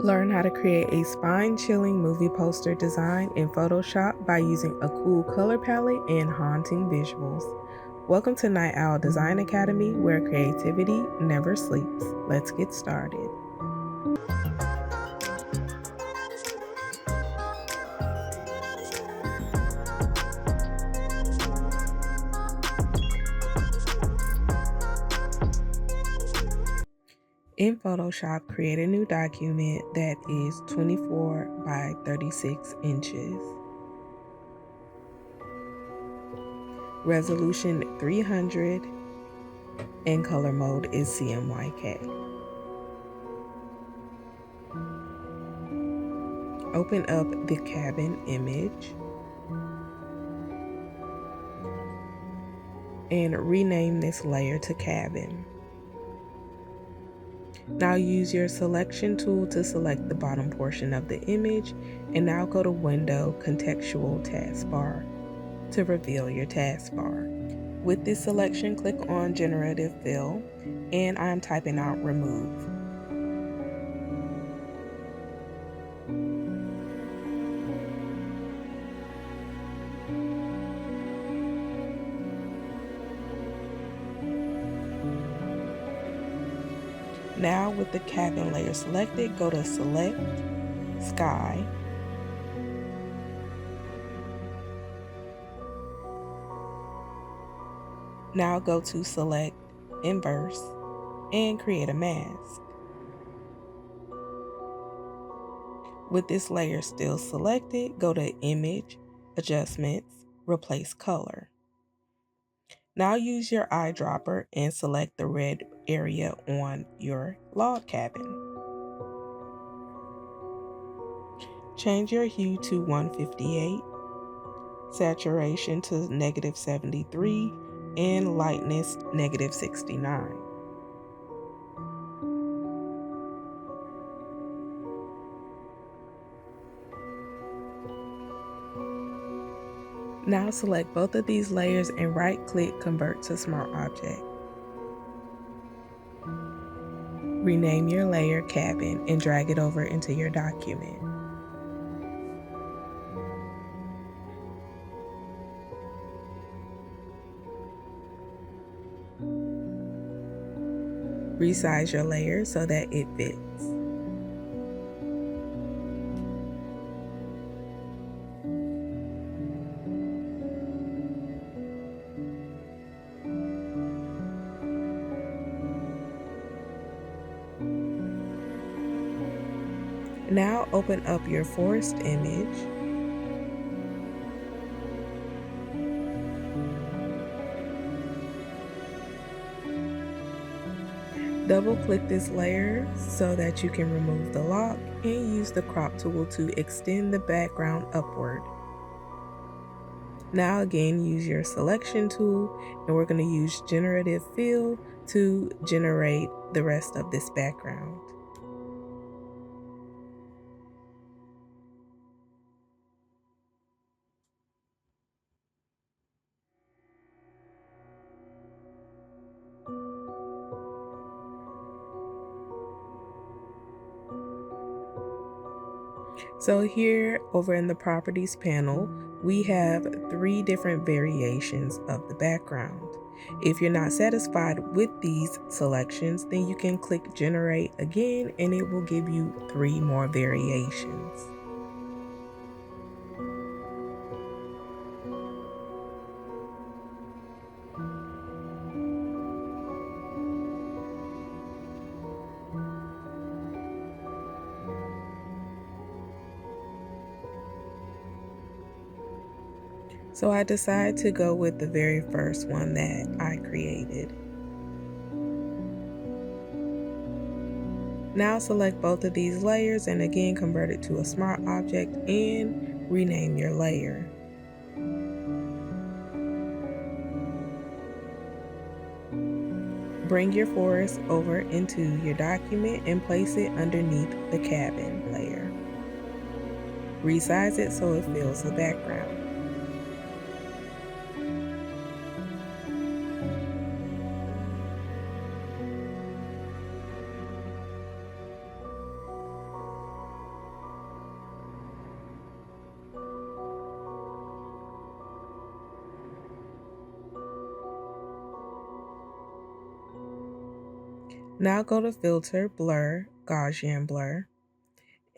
Learn how to create a spine-chilling movie poster design in Photoshop by using a cool color palette and haunting visuals. Welcome to Night Owl Design Academy, where creativity never sleeps. Let's get started. In Photoshop, create a new document that is 24 by 36 inches. Resolution 300 and color mode is CMYK. Open up the cabin image and rename this layer to cabin. Now use your selection tool to select the bottom portion of the image, and now go to Window, Contextual Taskbar to reveal your taskbar. With this selection, click on Generative Fill, and I'm typing out remove. Now with the cabin layer selected, go to Select, Sky, now go to Select, Inverse, and create a mask. With this layer still selected, go to Image, Adjustments, Replace Color. Now use your eyedropper and select the red area on your log cabin. Change your hue to 158, saturation to -73, and lightness -69. Now select both of these layers and right-click Convert to Smart Object. Rename your layer Cabin and drag it over into your document. Resize your layer so that it fits. Now open up your forest image. Double click this layer so that you can remove the lock, and use the crop tool to extend the background upward. Now again, use your selection tool, and we're going to use Generative Fill to generate the rest of this background. So here over in the properties panel, we have 3 different variations of the background. If you're not satisfied with these selections, then you can click generate again and it will give you 3 more variations. So I decided to go with the very first one that I created. Now select both of these layers and again convert it to a smart object and rename your layer. Bring your forest over into your document and place it underneath the cabin layer. Resize it so it fills the background. Now go to Filter, Blur, Gaussian Blur,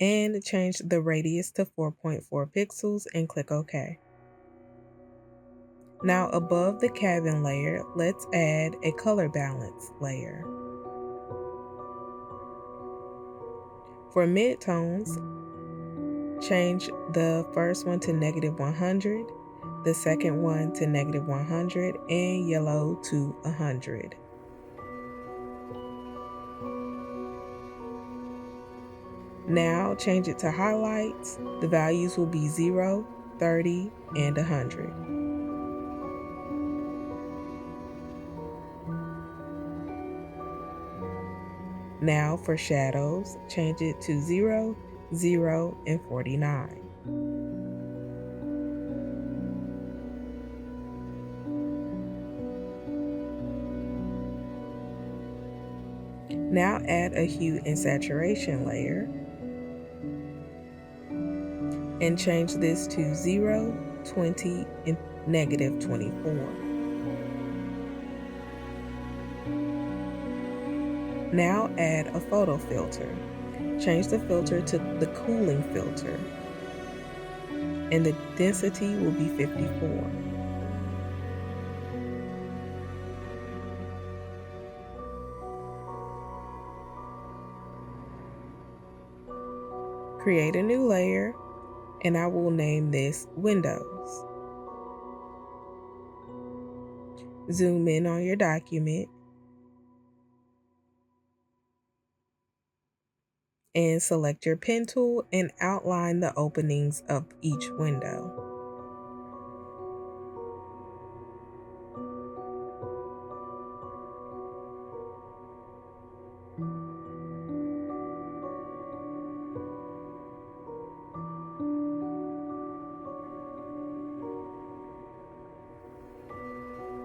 and change the radius to 4.4 pixels and click OK. Now above the cabin layer, let's add a color balance layer. For midtones, change the first one to -100, the second one to -100, and yellow to 100. Now change it to highlights. The values will be 0, 30, and 100. Now for shadows, change it to 0, 0, and 49. Now add a hue and saturation layer and change this to 0, 20, and -24. Now add a photo filter. Change the filter to the cooling filter, and the density will be 54. Create a new layer, and I will name this Windows. Zoom in on your document and select your pen tool and outline the openings of each window.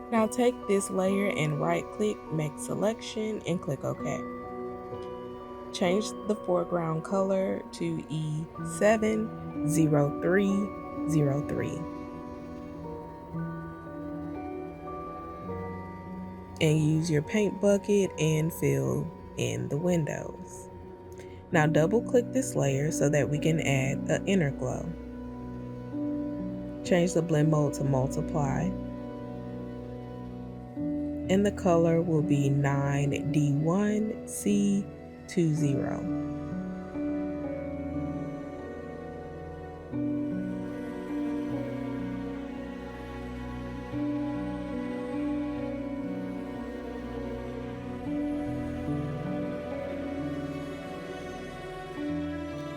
Now take this layer and right-click, make selection, and click OK. Change the foreground color to E70303 and use your paint bucket and fill in the windows. Now double click this layer so that we can add an inner glow. Change the blend mode to multiply, and the color will be 9D1C20.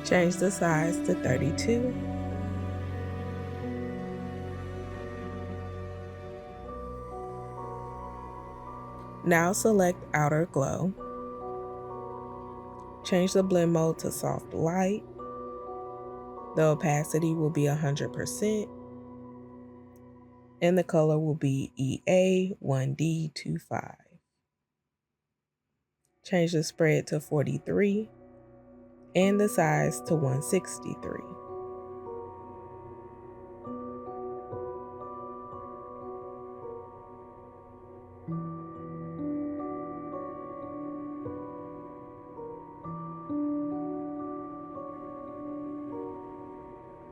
Change the size to 32. Now select Outer Glow. Change the blend mode to Soft Light. The opacity will be 100%. And the color will be EA1D25. Change the spread to 43 and the size to 163.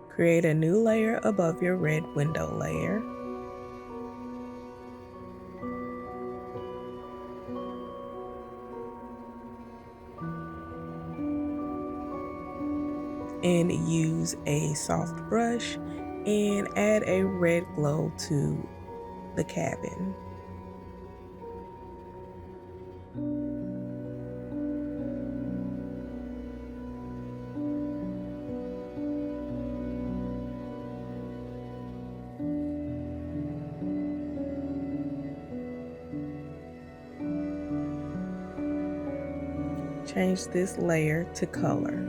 Create a new layer above your red window layer. And use a soft brush and add a red glow to the cabin. Change this layer to color.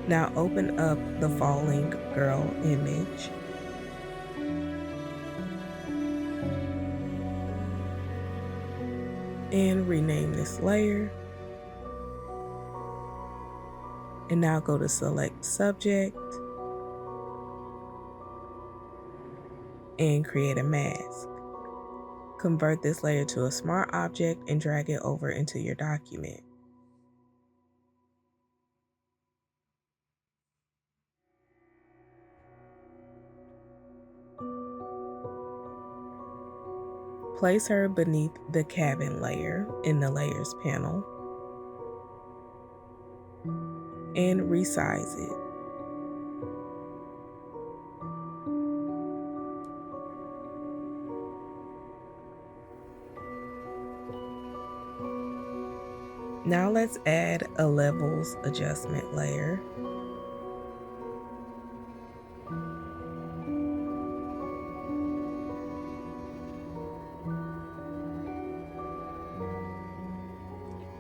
Now open up the falling girl image. And rename this layer. And now go to Select Subject. and create a mask. Convert this layer to a smart object and drag it over into your document. Place her beneath the cabin layer in the Layers panel and resize it. Now let's add a levels adjustment layer.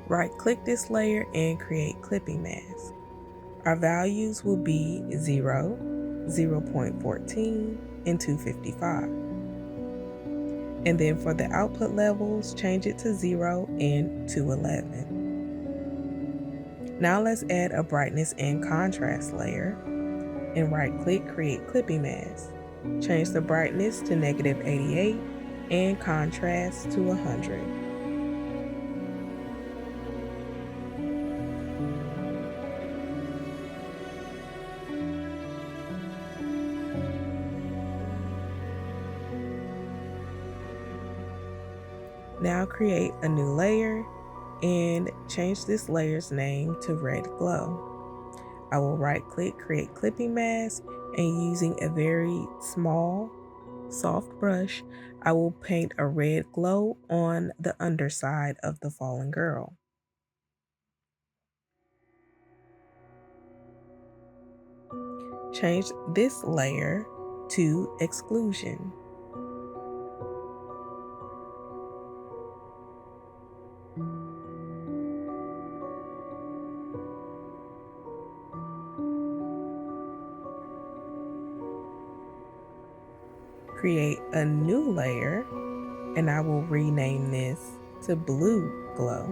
Right-click this layer and create clipping mask. Our values will be 0, 0.14, and 255. And then for the output levels, change it to 0 and 211. Now let's add a brightness and contrast layer and right-click, create clipping mask. Change the brightness to -88 and contrast to 100. Now create a new layer and change this layer's name to Red Glow. I will right-click, create clipping mask, and using a very small, soft brush, I will paint a red glow on the underside of the fallen girl. Change this layer to Exclusion. Create a new layer, and I will rename this to Blue Glow.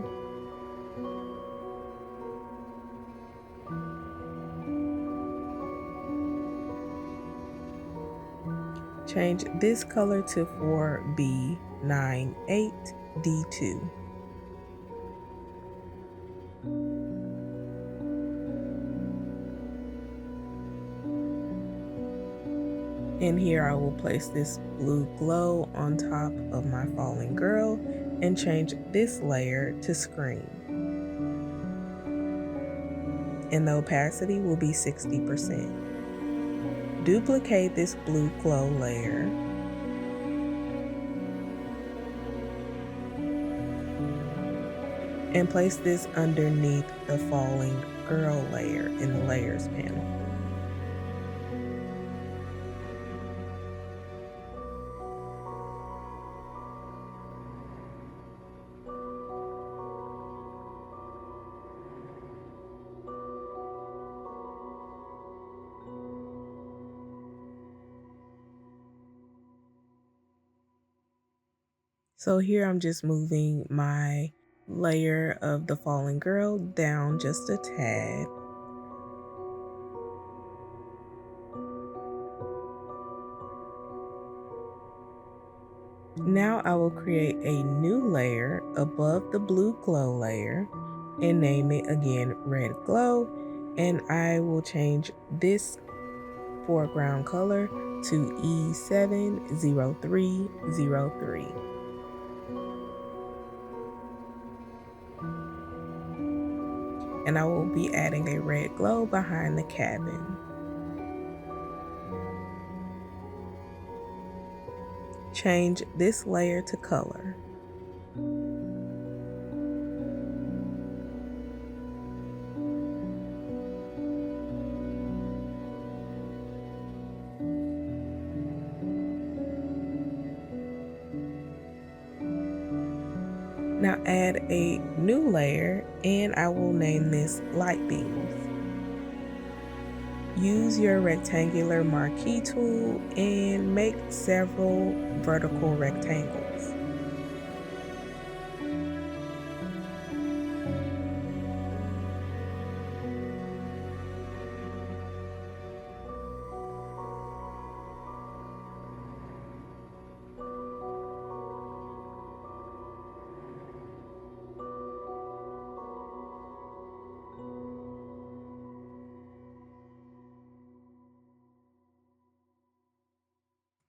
Change this color to 4B98D2. And here I will place this blue glow on top of my fallen girl and change this layer to Screen. And the opacity will be 60%. Duplicate this blue glow layer and place this underneath the falling girl layer in the Layers panel. So here I'm just moving my layer of the fallen girl down just a tad. Now I will create a new layer above the blue glow layer and name it again Red Glow, and I will change this foreground color to E70303. And I will be adding a red glow behind the cabin. Change this layer to color. Now add a new layer and I will name this Light Beams. Use your rectangular marquee tool and make several vertical rectangles.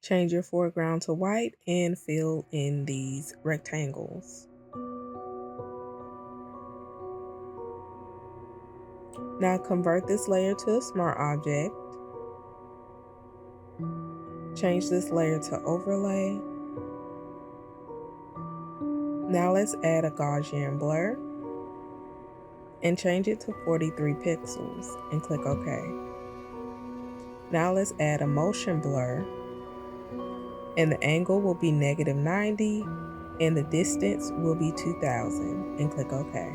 Change your foreground to white and fill in these rectangles. Now convert this layer to a smart object. Change this layer to overlay. Now let's add a Gaussian blur and change it to 43 pixels and click OK. Now let's add a motion blur, and the angle will be -90 and the distance will be 2000 and click OK.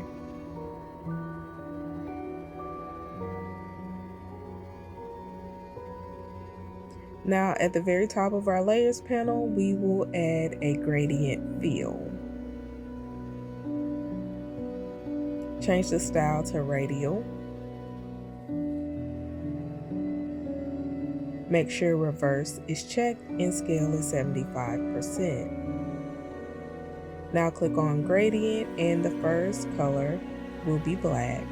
Now at the very top of our layers panel, we will add a gradient fill. Change the style to radial. Make sure reverse is checked and scale is 75%. Now click on gradient and the first color will be black.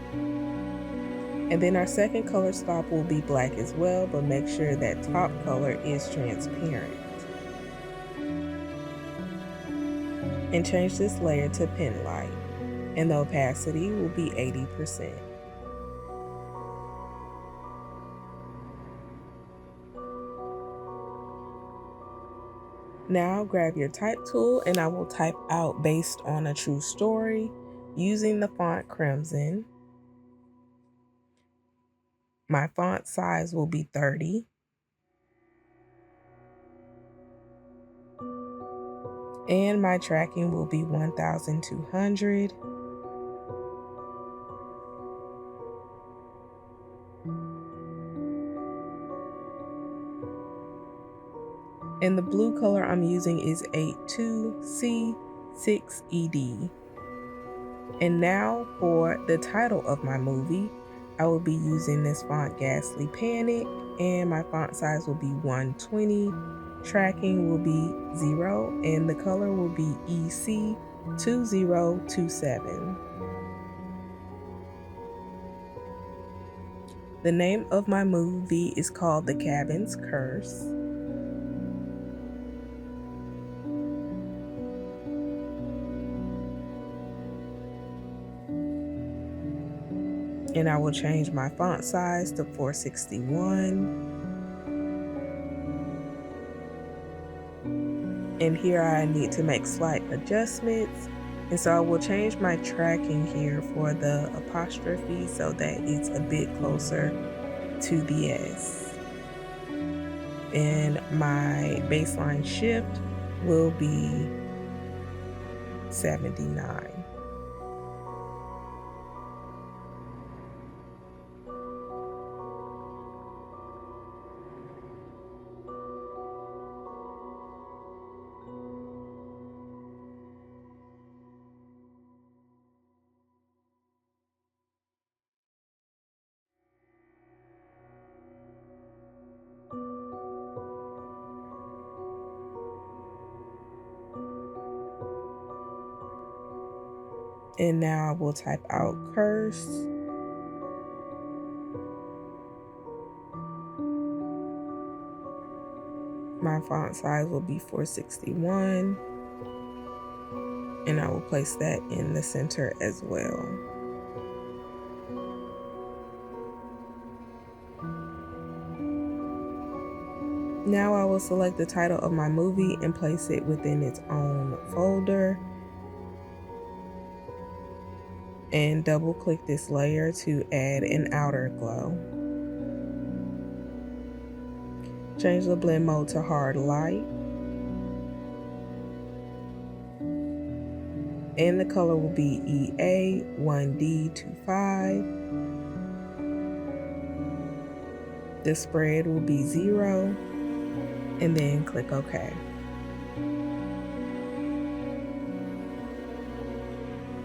And then our second color stop will be black as well, but make sure that top color is transparent. And change this layer to pen light, and the opacity will be 80%. Now grab your type tool and I will type out based on a true story using the font Crimson. My font size will be 30. And my tracking will be 1200. And the blue color I'm using is 82C6ED. And now for the title of my movie, I will be using this font Ghastly Panic, and my font size will be 120. Tracking will be 0, and the color will be EC2027. The name of my movie is called The Cabin's Curse. And I will change my font size to 461. And here I need to make slight adjustments. And so I will change my tracking here for the apostrophe so that it's a bit closer to the S. And my baseline shift will be 79. And now I will type out curse. My font size will be 461. And I will place that in the center as well. Now I will select the title of my movie and place it within its own folder. And double click this layer to add an outer glow. Change the blend mode to hard light. And the color will be EA1D25. The spread will be 0. And then click OK.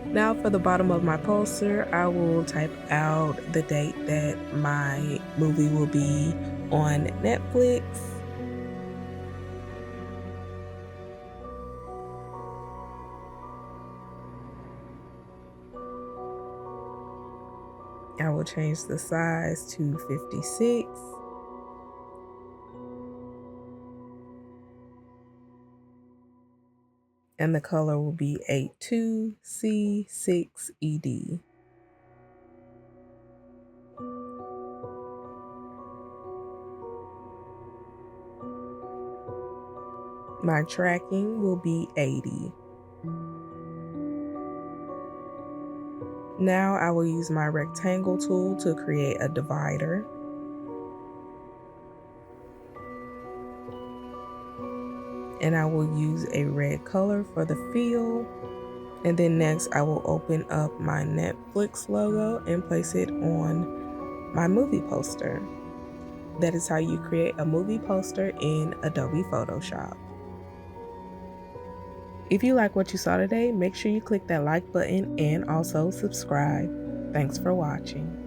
Now for the bottom of my poster, I will type out the date that my movie will be on Netflix. I will change the size to 56. and the color will be 82C6ED. My tracking will be 80. Now I will use my rectangle tool to create a divider. And I will use a red color for the fill. And then next I will open up my Netflix logo and place it on my movie poster. That is how you create a movie poster in Adobe Photoshop. If you like what you saw today, make sure you click that like button and also subscribe. Thanks for watching.